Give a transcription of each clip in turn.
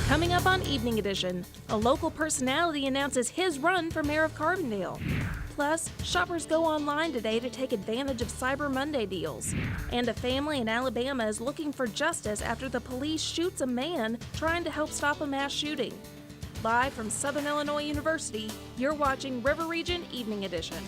Coming up on Evening Edition, a local personality announces his run for mayor of Carbondale. Plus, shoppers go online today to take advantage of Cyber Monday deals. And a family in Alabama is looking for justice after the police shoots a man trying to help stop a mass shooting. Live from Southern Illinois University, you're watching River Region Evening Edition.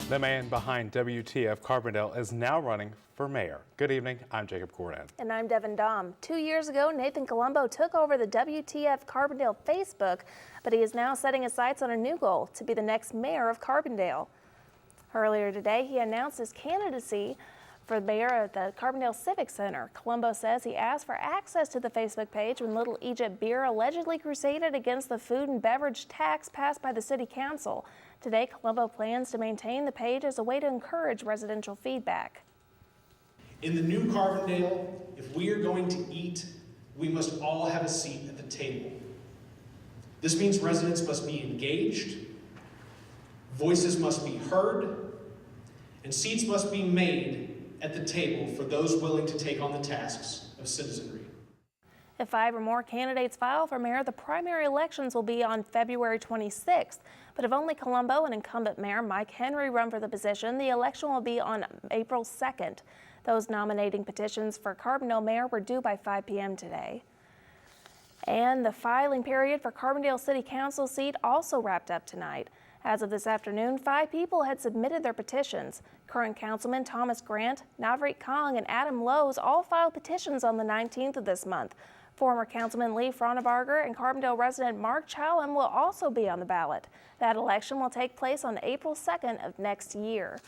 The man behind WTF Carbondale is now running for mayor. Good evening, I'm Jacob Gordon. And I'm Devin Dom. 2 years ago, Nathan Colombo took over the WTF Carbondale Facebook, but he is now setting his sights on a new goal, to be the next mayor of Carbondale. Earlier today, he announced his candidacy for mayor at the Carbondale Civic Center. Colombo says he asked for access to the Facebook page when Little Egypt Beer allegedly crusaded against the food and beverage tax passed by the city council. Today, Colombo plans to maintain the page as a way to encourage residential feedback. In the new Carbondale, if we are going to eat, we must all have a seat at the table. This means residents must be engaged, voices must be heard, and seats must be made at the table for those willing to take on the tasks of citizenry. If 5 or more candidates file for mayor, the primary elections will be on February 26th. But if only Colombo and incumbent Mayor Mike Henry run for the position, the election will be on April 2nd. Those nominating petitions for Carbondale mayor were due by 5 p.m. today. And the filing period for Carbondale City Council seat also wrapped up tonight. As of this afternoon, 5 people had submitted their petitions. Current Councilman Thomas Grant, Navreet Kong, and Adam Lowe's all filed petitions on the 19th of this month. Former Councilman Lee Fronabarger and Carbondale resident Mark Challen will also be on the ballot. That election will take place on April 2nd of next year.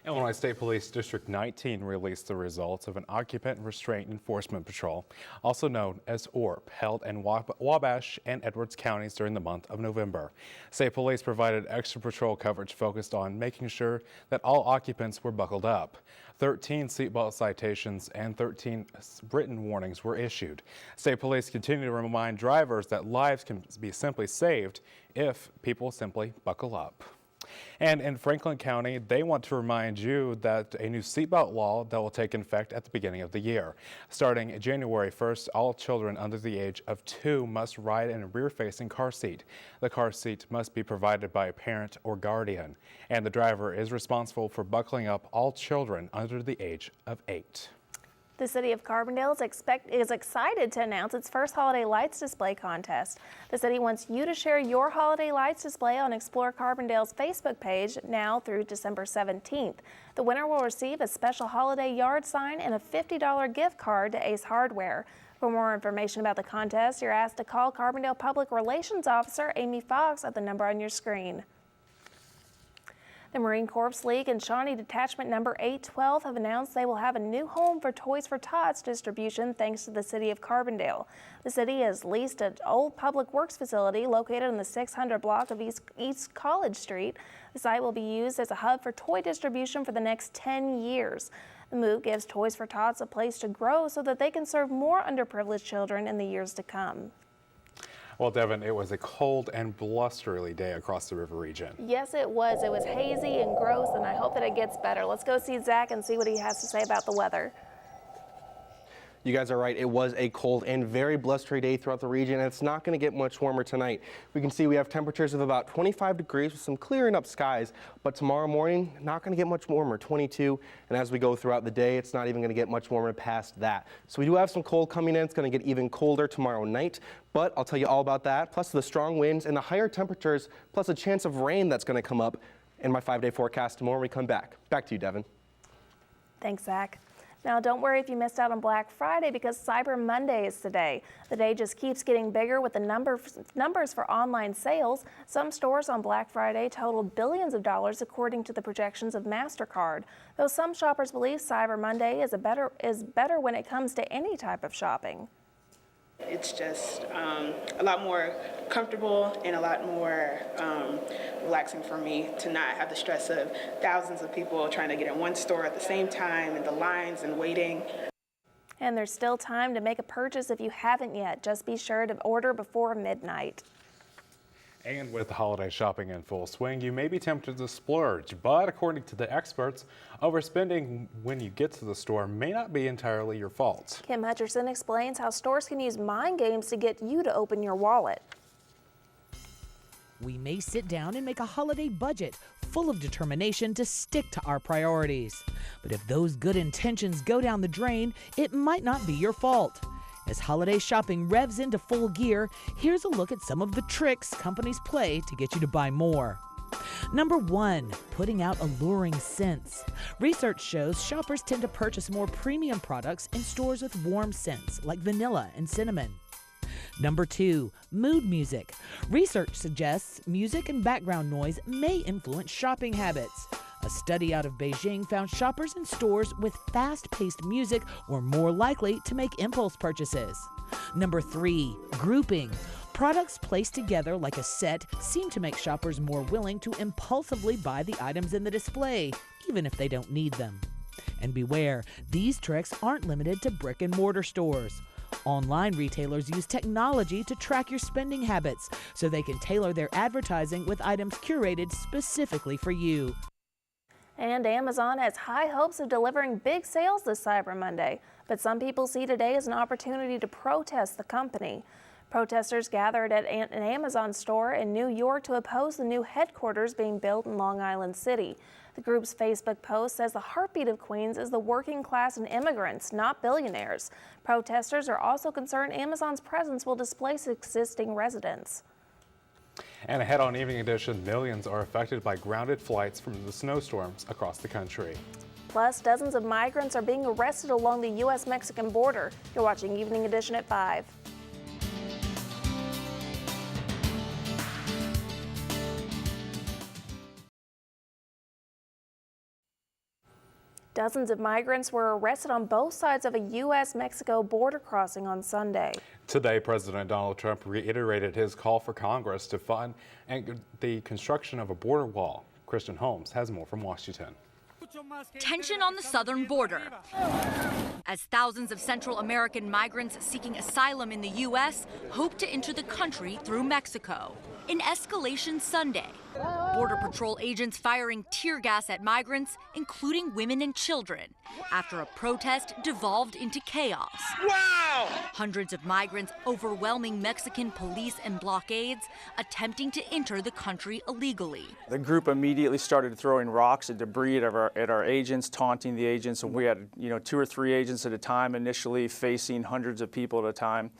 Illinois State Police District 19 released the results of an occupant restraint enforcement patrol, also known as ORP, held in Wabash and Edwards counties during the month of November. State Police provided extra patrol coverage focused on making sure that all occupants were buckled up. 13 seatbelt citations and 13 written warnings were issued. State Police continue to remind drivers that lives can be simply saved if people simply buckle up. And in Franklin County, they want to remind you that a new seatbelt law that will take effect at the beginning of the year. Starting January 1st, all children under the age of 2 must ride in a rear-facing car seat. The car seat must be provided by a parent or guardian, and the driver is responsible for buckling up all children under the age of 8. The city of Carbondale is excited to announce its first holiday lights display contest. The city wants you to share your holiday lights display on Explore Carbondale's Facebook page now through December 17th. The winner will receive a special holiday yard sign and a $50 gift card to Ace Hardware. For more information about the contest, you're asked to call Carbondale Public Relations Officer Amy Fox at the number on your screen. The Marine Corps League and Shawnee Detachment Number 812 have announced they will have a new home for Toys for Tots distribution thanks to the city of Carbondale. The city has leased an old public works facility located in the 600 block of East College Street. The site will be used as a hub for toy distribution for the next 10 years. The move gives Toys for Tots a place to grow so that they can serve more underprivileged children in the years to come. Well, Devin, it was a cold and blustery day across the river region. Yes, it was. It was hazy and gross, and I hope that it gets better. Let's go see Zach and see what he has to say about the weather. You guys are right. It was a cold and very blustery day throughout the region, and it's not going to get much warmer tonight. We can see we have temperatures of about 25 degrees with some clearing up skies, but tomorrow morning, not going to get much warmer, 22. And as we go throughout the day, it's not even going to get much warmer past that. So we do have some cold coming in. It's going to get even colder tomorrow night, but I'll tell you all about that, plus the strong winds and the higher temperatures, plus a chance of rain that's going to come up in my 5-day forecast tomorrow when we come back. Back to you, Devin. Thanks, Zach. Now, don't worry if you missed out on Black Friday because Cyber Monday is today. The day just keeps getting bigger with the numbers for online sales. Some stores on Black Friday totaled billions of dollars according to the projections of MasterCard. Though some shoppers believe Cyber Monday is better when it comes to any type of shopping. It's just a lot more comfortable and a lot more relaxing for me to not have the stress of thousands of people trying to get in one store at the same time and the lines and waiting. And there's still time to make a purchase if you haven't yet. Just be sure to order before midnight. And with the holiday shopping in full swing, you may be tempted to splurge, but according to the experts, overspending when you get to the store may not be entirely your fault. Kim Hutcherson explains how stores can use mind games to get you to open your wallet. We may sit down and make a holiday budget full of determination to stick to our priorities. But if those good intentions go down the drain, it might not be your fault. As holiday shopping revs into full gear, here's a look at some of the tricks companies play to get you to buy more. Number 1, putting out alluring scents. Research shows shoppers tend to purchase more premium products in stores with warm scents like vanilla and cinnamon. Number 2, mood music. Research suggests music and background noise may influence shopping habits. A study out of Beijing found shoppers in stores with fast-paced music were more likely to make impulse purchases. Number 3, grouping. Products placed together like a set seem to make shoppers more willing to impulsively buy the items in the display, even if they don't need them. And beware, these tricks aren't limited to brick-and-mortar stores. Online retailers use technology to track your spending habits so they can tailor their advertising with items curated specifically for you. And Amazon has high hopes of delivering big sales this Cyber Monday, but some people see today as an opportunity to protest the company. Protesters gathered at an Amazon store in New York to oppose the new headquarters being built in Long Island City. The group's Facebook post says the heartbeat of Queens is the working class and immigrants, not billionaires. Protesters are also concerned Amazon's presence will displace existing residents. And ahead on Evening Edition, millions are affected by grounded flights from the snowstorms across the country. Plus, dozens of migrants are being arrested along the U.S.-Mexican border. You're watching Evening Edition at 5. Dozens of migrants were arrested on both sides of a U.S.-Mexico border crossing on Sunday. Today, President Donald Trump reiterated his call for Congress to fund the construction of a border wall. Kristen Holmes has more from Washington. Tension on the southern border as thousands of Central American migrants seeking asylum in the U.S. hope to enter the country through Mexico. An escalation Sunday. Border Patrol agents firing tear gas at migrants, including women and children, after a protest devolved into chaos. Wow! Hundreds of migrants overwhelming Mexican police and blockades, attempting to enter the country illegally. The group immediately started throwing rocks and debris at our agents, taunting the agents, and we had 2 or 3 agents at a time initially facing hundreds of people at a time.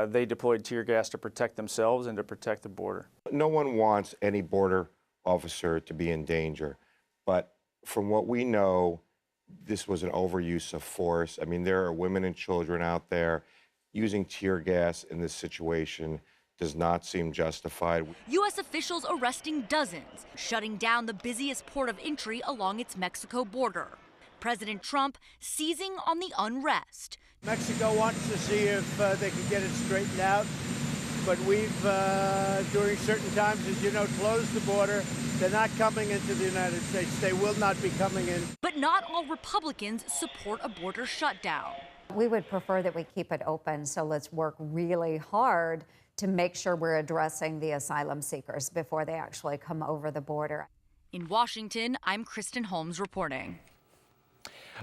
They deployed tear gas to protect themselves and to protect the border. No one wants any border officer to be in danger, but from what we know, this was an overuse of force. I mean, there are women and children out there. Using tear gas in this situation does not seem justified. U.S. officials arresting dozens, shutting down the busiest port of entry along its Mexico border. President Trump seizing on the unrest. Mexico wants to see if they can get it straightened out, but we've, during certain times, as you know, closed the border. They're not coming into the United States. They will not be coming in. But not all Republicans support a border shutdown. We would prefer that we keep it open, so let's work really hard to make sure we're addressing the asylum seekers before they actually come over the border. In Washington, I'm Kristen Holmes reporting.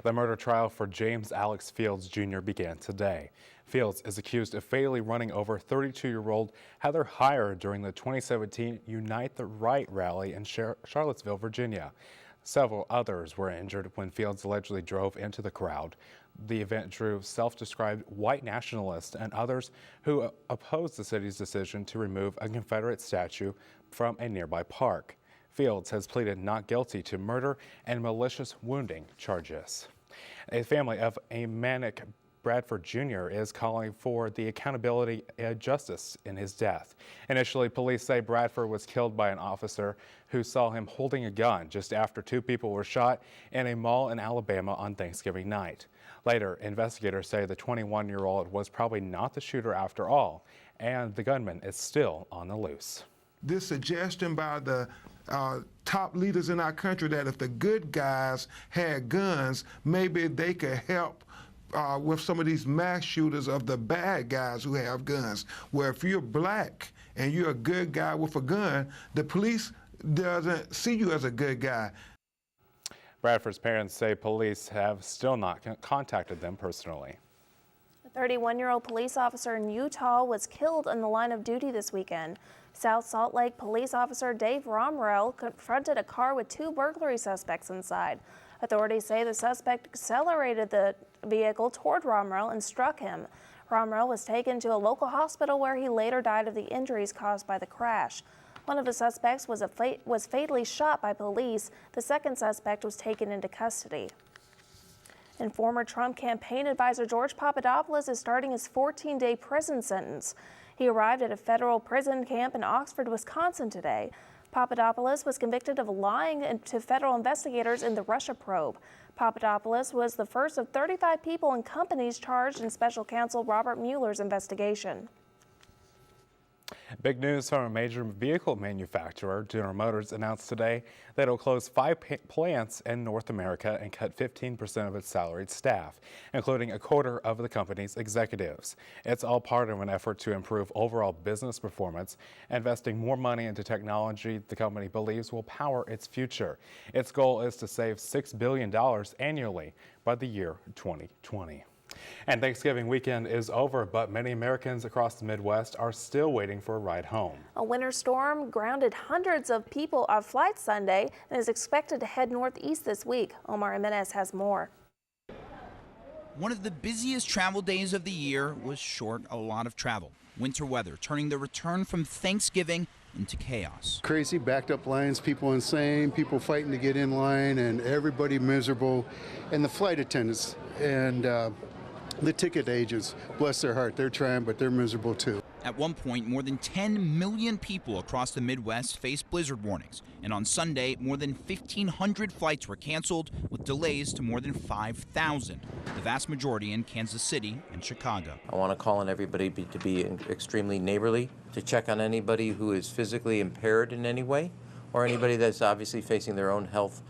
The murder trial for James Alex Fields Jr. began today. Fields is accused of fatally running over 32-year-old Heather Heyer during the 2017 Unite the Right rally in Charlottesville, Virginia. Several others were injured when Fields allegedly drove into the crowd. The event drew self-described white nationalists and others who opposed the city's decision to remove a Confederate statue from a nearby park. Fields has pleaded not guilty to murder and malicious wounding charges. A family of a Manic Bradford Jr. is calling for the accountability and justice in his death. Initially, police say Bradford was killed by an officer who saw him holding a gun just after 2 people were shot in a mall in Alabama on Thanksgiving night. Later, investigators say the 21-year-old was probably not the shooter after all, and the gunman is still on the loose. This suggestion by the top leaders in our country that if the good guys had guns, maybe they could help with some of these mass shooters of the bad guys who have guns. Where if you're black and you're a good guy with a gun, the police doesn't see you as a good guy. Bradford's parents say police have still not contacted them personally. A 31-year-old police officer in Utah was killed in the line of duty this weekend. South Salt Lake police officer Dave Romrell confronted a car with 2 burglary suspects inside. Authorities say the suspect accelerated the vehicle toward Romrell and struck him. Romrell was taken to a local hospital where he later died of the injuries caused by the crash. One of the suspects was fatally shot by police. The second suspect was taken into custody. And former Trump campaign advisor George Papadopoulos is starting his 14-day prison sentence. He arrived at a federal prison camp in Oxford, Wisconsin today. Papadopoulos was convicted of lying to federal investigators in the Russia probe. Papadopoulos was the first of 35 people and companies charged in special counsel Robert Mueller's investigation. Big news from a major vehicle manufacturer. General Motors announced today that it will close 5 plants in North America and cut 15% of its salaried staff, including a quarter of the company's executives. It's all part of an effort to improve overall business performance, investing more money into technology the company believes will power its future. Its goal is to save $6 billion annually by the year 2020. And Thanksgiving weekend is over, but many Americans across the Midwest are still waiting for a ride home. A winter storm grounded hundreds of people off flights Sunday and is expected to head northeast this week. Omar Jimenez has more. One of the busiest travel days of the year was short a lot of travel. Winter weather turning the return from Thanksgiving into chaos. Crazy backed up lines, people insane, people fighting to get in line, and everybody miserable. And the flight attendants and the ticket agents, bless their heart, they're trying, but they're miserable too. At one point, more than 10 million people across the Midwest faced blizzard warnings. And on Sunday, more than 1,500 flights were canceled, with delays to more than 5,000, the vast majority in Kansas City and Chicago. I want to call on everybody to be extremely neighborly, to check on anybody who is physically impaired in any way, or anybody that's obviously facing their own health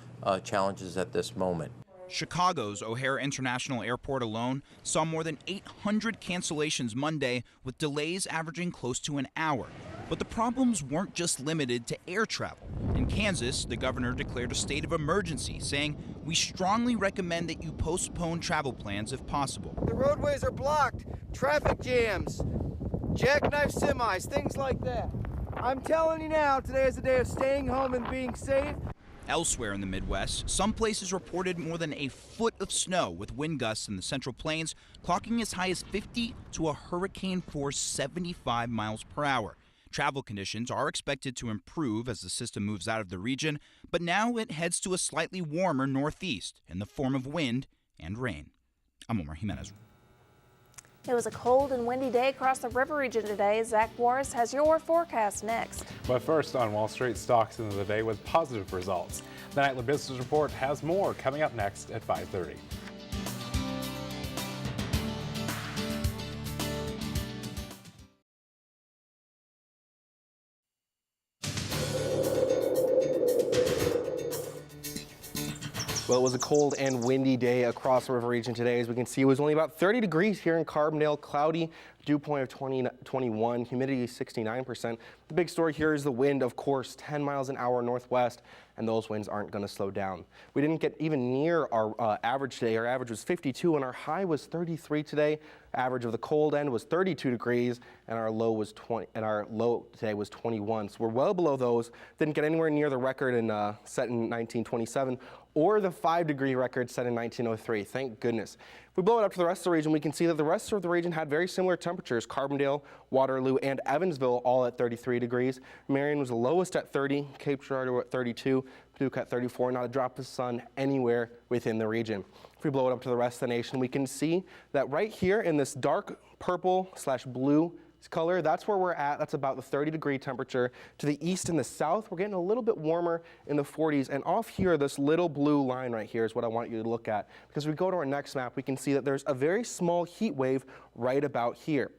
challenges at this moment. Chicago's O'Hare International Airport alone saw more than 800 cancellations Monday, with delays averaging close to an hour. But the problems weren't just limited to air travel. In Kansas, the governor declared a state of emergency, saying, "We strongly recommend that you postpone travel plans if possible." The roadways are blocked, traffic jams, jackknife semis, things like that. I'm telling you now, today is a day of staying home and being safe. Elsewhere in the Midwest, some places reported more than a foot of snow, with wind gusts in the Central Plains clocking as high as 50 to a hurricane-force 75 miles per hour. Travel conditions are expected to improve as the system moves out of the region, but now it heads to a slightly warmer northeast in the form of wind and rain. I'm Omar Jimenez. It was a cold and windy day across the river region today. Zach Morris has your forecast next. But first, on Wall Street, stocks into the day with positive results. The Nightly Business Report has more coming up next at 5:30. Well, it was a cold and windy day across the river region today. As we can see, it was only about 30 degrees here in Carbondale. Cloudy, dew point of 21, humidity 69%. The big story here is the wind, of course, 10 miles an hour northwest, and those winds aren't going to slow down. We didn't get even near our average today. Our average was 52, and our high was 33 today. Average of the cold end was 32 degrees, and our low was 20. And our low today was 21. So we're well below those. Didn't get anywhere near the record set in 1927 or the 5-degree record set in 1903. Thank goodness. If we blow it up to the rest of the region, we can see that the rest of the region had very similar temperatures. Carbondale, Waterloo, and Evansville all at 33 degrees. Marion was the lowest at 30, Cape Girardeau at 32, Paducah at 34, not a drop of sun anywhere within the region. If we blow it up to the rest of the nation, we can see that right here in this dark purple/blue color, that's where we're at. That's about the 30-degree temperature. To the east and the south, we're getting a little bit warmer in the 40s. And off here, this little blue line right here is what I want you to look at. Because if we go to our next map, we can see that there's a very small heat wave right about here.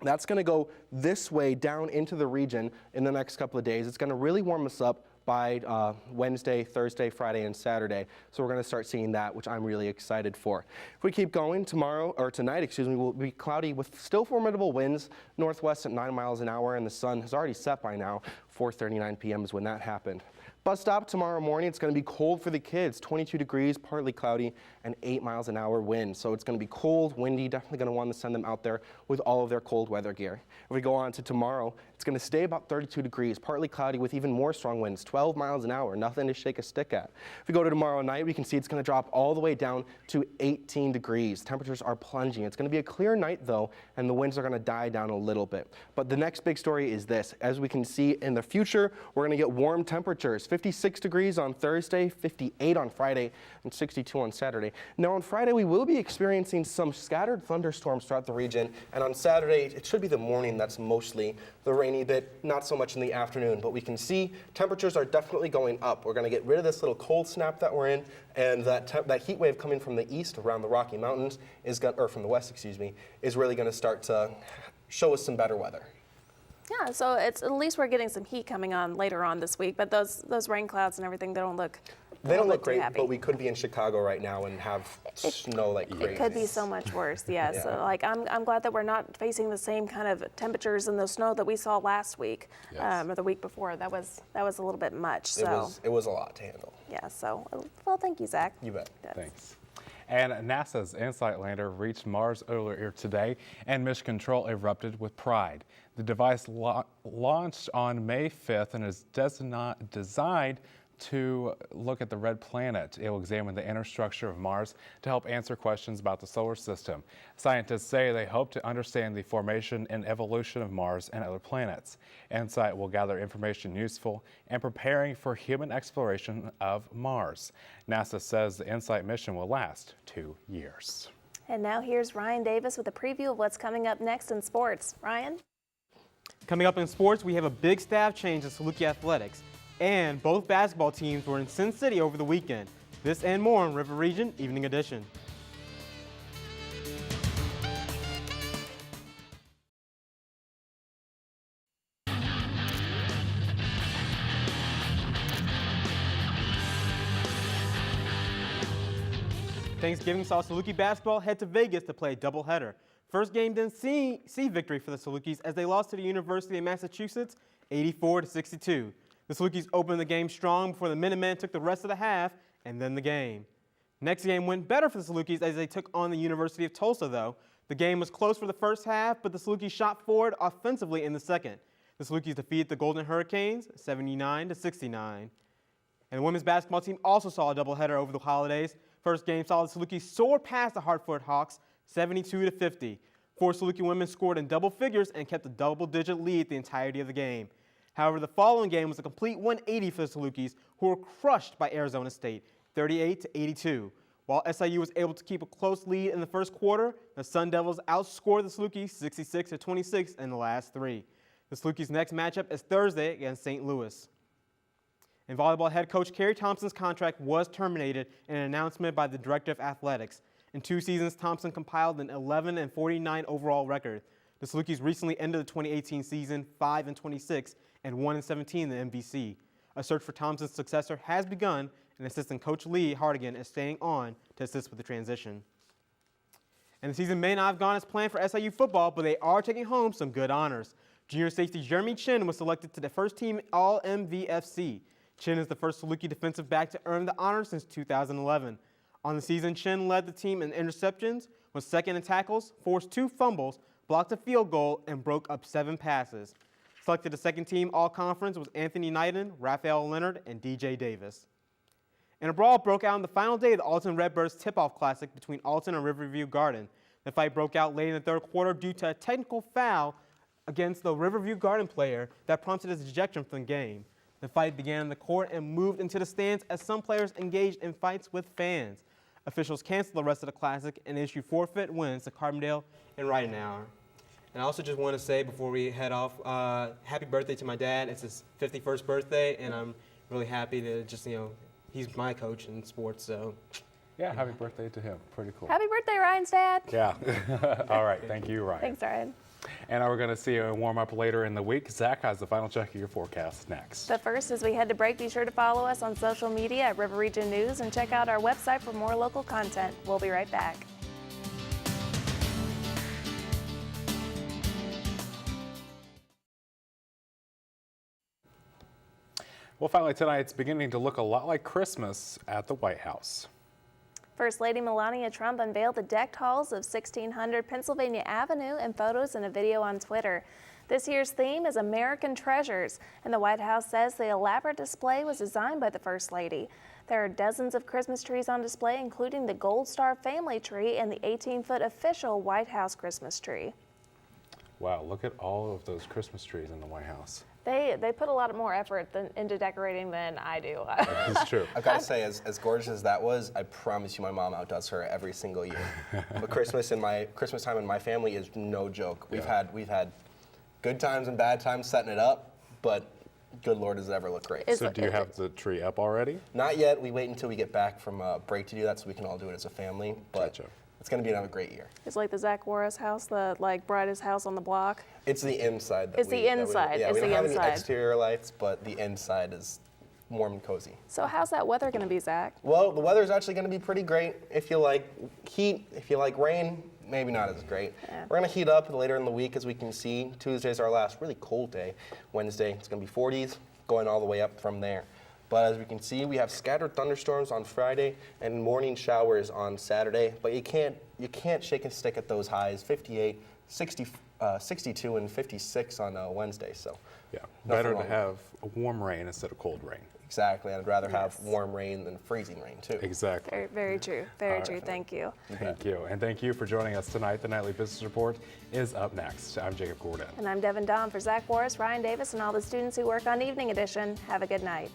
That's going to go this way down into the region in the next couple of days. It's going to really warm us up by Wednesday, Thursday, Friday, and Saturday. So we're going to start seeing that, which I'm really excited for. If we keep going, tonight, will be cloudy with still formidable winds, northwest at 9 miles an hour, and the sun has already set by now. 4:39 p.m. is when that happened. Bus stop tomorrow morning, it's going to be cold for the kids, 22 degrees, partly cloudy, and 8 miles an hour wind. So it's going to be cold, windy, definitely going to want to send them out there with all of their cold weather gear. If we go on to tomorrow, it's going to stay about 32 degrees, partly cloudy with even more strong winds, 12 miles an hour, nothing to shake a stick at. If we go to tomorrow night, we can see it's going to drop all the way down to 18 degrees. Temperatures are plunging. It's going to be a clear night though, and the winds are going to die down a little bit. But the next big story is this. As we can see in the future, we're going to get warm temperatures. 56 degrees on Thursday, 58 on Friday, and 62 on Saturday. Now on Friday, we will be experiencing some scattered thunderstorms throughout the region, and on Saturday, it should be the morning that's mostly the rainy bit, not so much in the afternoon, but we can see temperatures are definitely going up. We're going to get rid of this little cold snap that we're in, and that heat wave coming from the east around the Rocky Mountains, or from the west, excuse me, is really going to start to show us some better weather. Yeah, so it's at least we're getting some heat coming on later on this week, but those rain clouds and everything, they don't look great, happy. but we could be in Chicago right now and have snow like crazy. It could be so much worse, yes. Yeah. So, like, I'm glad that we're not facing the same kind of temperatures and the snow that we saw last week, or the week before. That was a little bit much. So it was a lot to handle. yeah. So well, thank you, Zach. You bet. Thanks. And NASA's InSight lander reached Mars earlier today, and mission control erupted with pride. The device launched on May 5th and is designed to look at the red planet. It will examine the inner structure of Mars to help answer questions about the solar system. Scientists say they hope to understand the formation and evolution of Mars and other planets. InSight will gather information useful and preparing for human exploration of Mars. NASA says the InSight mission will last 2 years. And now here's Ryan Davis with a preview of what's coming up next in sports. Ryan? Coming up in sports, we have a big staff change at Saluki Athletics. And both basketball teams were in Sin City over the weekend. This and more on River Region Evening Edition. Thanksgiving saw Saluki basketball head to Vegas to play a doubleheader. First game didn't see victory for the Salukis as they lost to the University of Massachusetts 84-62. The Salukis opened the game strong before the Minutemen took the rest of the half and then the game. Next game went better for the Salukis as they took on the University of Tulsa, though. The game was close for the first half, but the Salukis shot forward offensively in the second. The Salukis defeated the Golden Hurricanes 79-69. And the women's basketball team also saw a doubleheader over the holidays. First game saw the Salukis soar past the Hartford Hawks 72-50. Four Saluki women scored in double figures and kept a double-digit lead the entirety of the game. However, the following game was a complete 180 for the Salukis, who were crushed by Arizona State, 38-82. While SIU was able to keep a close lead in the first quarter, the Sun Devils outscored the Salukis 66-26 in the last three. The Salukis' next matchup is Thursday against St. Louis. And volleyball head coach Kerry Thompson's contract was terminated in an announcement by the director of athletics. In 2 seasons, Thompson compiled an 11-49 overall record. The Salukis recently ended the 2018 season 5-26 and 1-17 in the MVC. A search for Thompson's successor has begun, and assistant coach Lee Hardigan is staying on to assist with the transition. And the season may not have gone as planned for SIU football, but they are taking home some good honors. Junior safety Jeremy Chin was selected to the first team All-MVFC. Chin is the first Saluki defensive back to earn the honor since 2011. On the season, Chin led the team in interceptions, was second in tackles, forced 2 fumbles, blocked a field goal, and broke up 7 passes. Selected to second team All-Conference was Anthony Knighton, Raphael Leonard, and DJ Davis. And a brawl broke out on the final day of the Alton Redbirds Tip-Off Classic between Alton and Riverview Garden. The fight broke out late in the third quarter due to a technical foul against the Riverview Garden player that prompted his ejection from the game. The fight began in the court and moved into the stands as some players engaged in fights with fans. Officials canceled the rest of the Classic and issued forfeit wins to Carbondale and Ridenour. And I also just want to say before we head off, happy birthday to my dad. It's his 51st birthday, and I'm really happy to just, he's my coach in sports, so. Yeah, happy birthday to him. Pretty cool. Happy birthday, Ryan's dad. Yeah. All right. Thank you, Ryan. Thanks, Ryan. And we're going to see a warm up later in the week. Zach has the final check of your forecast next. But first, as we head to break, be sure to follow us on social media at River Region News and check out our website for more local content. We'll be right back. Well, finally tonight, it's beginning to look a lot like Christmas at the White House. First Lady Melania Trump unveiled the decked halls of 1600 Pennsylvania Avenue in photos and a video on Twitter. This year's theme is American Treasures, and the White House says the elaborate display was designed by the First Lady. There are dozens of Christmas trees on display, including the Gold Star family tree and the 18-foot official White House Christmas tree. Wow, look at all of those Christmas trees in the White House. They put a lot more effort into decorating than I do. That's true. I've got to say, as gorgeous as that was, I promise you my mom outdoes her every single year. But Christmas time in my family is no joke. We've had good times and bad times setting it up, but good Lord, does it ever look great. So do you have the tree up already? Not yet. We wait until we get back from break to do that so we can all do it as a family. But Gotcha. It's going to be another great year. It's like the Zach Warris house, the brightest house on the block. It's the inside. It's the inside. Yeah, it's we don't the have inside. any exterior lights, but the inside is warm and cozy. So how's that weather going to be, Zach? Well, the weather's actually going to be pretty great. If you like heat, if you like rain, maybe not as great. Yeah. We're going to heat up later in the week, as we can see. Tuesday's our last really cold day. Wednesday, it's going to be 40s, going all the way up from there. But as we can see, we have scattered thunderstorms on Friday and morning showers on Saturday. But you can't shake a stick at those highs. 58, 60, 62, and 56 on Wednesday. So yeah, better to have warm rain instead of cold rain. Exactly. I'd rather have warm rain than freezing rain too. Exactly. Very, very true. Very true. Thank you. Thank you. And thank you for joining us tonight. The Nightly Business Report is up next. I'm Jacob Gordon. And I'm Devin Dahm for Zach Warris, Ryan Davis, and all the students who work on Evening Edition. Have a good night.